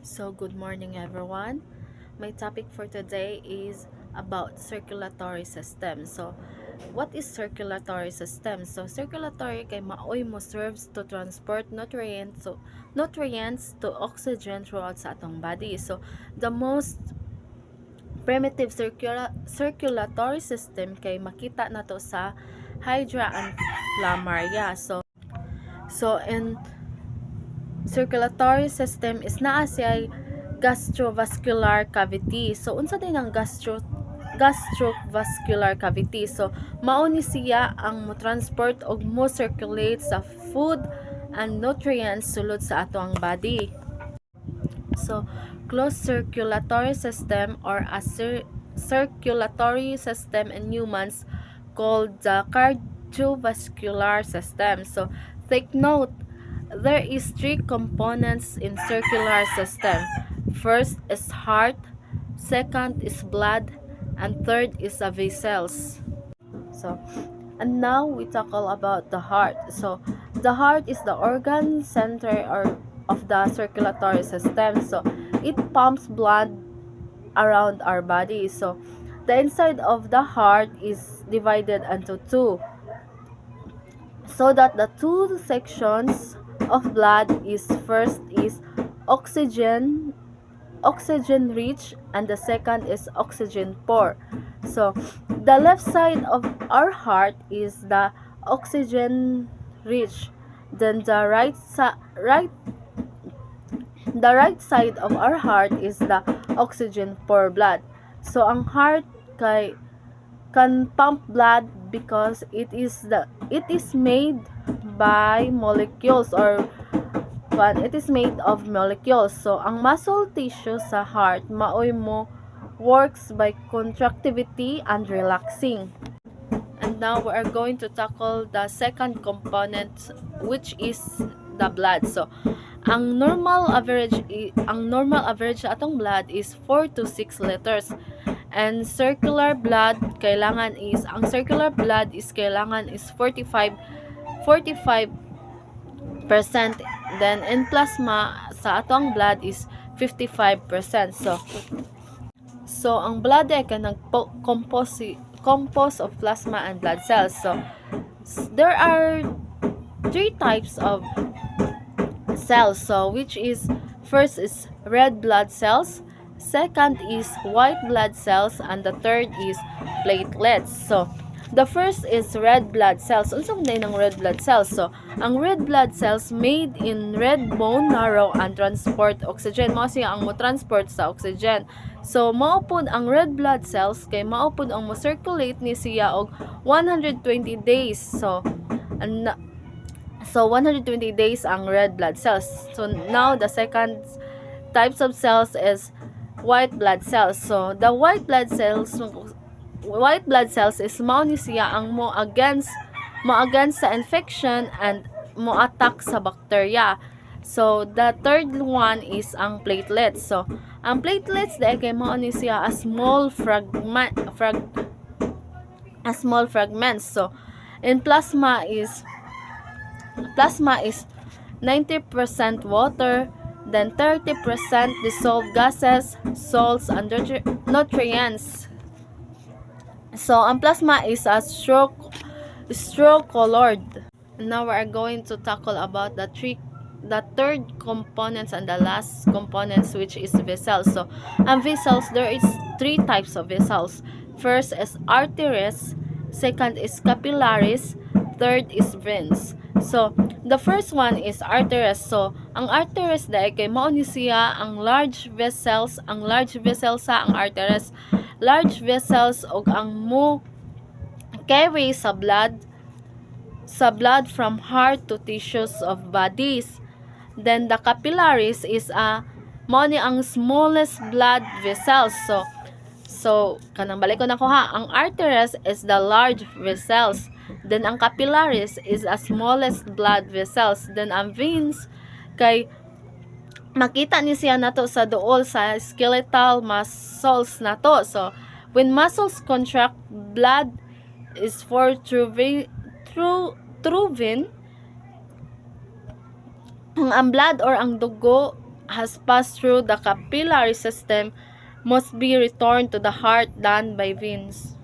So, good morning everyone. My topic for today is about circulatory system. So, what is circulatory system? So, circulatory kay maoy mo serves to transport nutrients to oxygen throughout sa atong body. So, the most primitive circulatory system kay makita nato sa Hydra and Flamaria. In circulatory system is naa siya gastrovascular cavity. So unsa din ang gastrovascular cavity? So mao ni siya ang mo transport og mo circulate sa food and nutrients sulod sa ato ang body. So closed circulatory system or a circulatory system in humans called the cardiovascular system. So take note, there is three components in circular system. First is heart, second is blood, and third is the vessels. So, and now we tackle about the heart. So, the heart is the organ center of the circulatory system. So, it pumps blood around our body. So, the inside of the heart is divided into two, so that the two sections of blood is first is oxygen rich and the second is oxygen poor. So the left side of our heart is the oxygen rich, then the right side of our heart is the oxygen poor blood. So ang heart can pump blood because it is made by molecules it is made of molecules. So ang muscle tissue sa heart maoy mo works by contractivity and relaxing. And now we are going to tackle the second component, which is the blood. So ang normal average sa atong blood is 4 to 6 liters. And circular blood ang circular blood is kailangan is 45%. Then in plasma sa atong blood is 55%. So ang blood ay compose of plasma and blood cells. So there are three types of cells. So which is first is red blood cells, second is white blood cells, and the third is platelets. So the first is red blood cells. Unsa man ng red blood cells? So ang red blood cells made in red bone marrow and transport oxygen. Mao siya ang mo transport sa oxygen. So mao pod ang red blood cells kay mao pod ang mo circulate ni siya og 120 days. So 120 days ang red blood cells. So now the second types of cells is white blood cells. So the white blood cells is mao ni siya ang mo against sa infection and mo attack sa bacteria. So the third one is ang platelets. So ang platelets dai kay mao ni siya a small fragments. So in plasma is 90% water, then 30% dissolved gases, salts, and nutrients. So ang plasma is a straw colored. Now we are going to tackle about the third components and the last components, which is vessels. So ang vessels, there is three types of vessels. First is arteries, second is capillaries, third is veins. So the first one is arteries. So ang arteries dai kay mao ni siya ang large vessels sa ang arteries. Large vessels og ang mo carry sa blood from heart to tissues of bodies. Then the capillaries is mao ni ang smallest blood vessels. So kanang balik ko na ko ha, ang arteries is the large vessels. Then ang capillaries is a smallest blood vessels. Then ang veins kay makita ni siya nato sa duol sa skeletal muscles nato. So when muscles contract, blood is forced through vein. Ang blood or ang dugo has passed through the capillary system must be returned to the heart done by veins.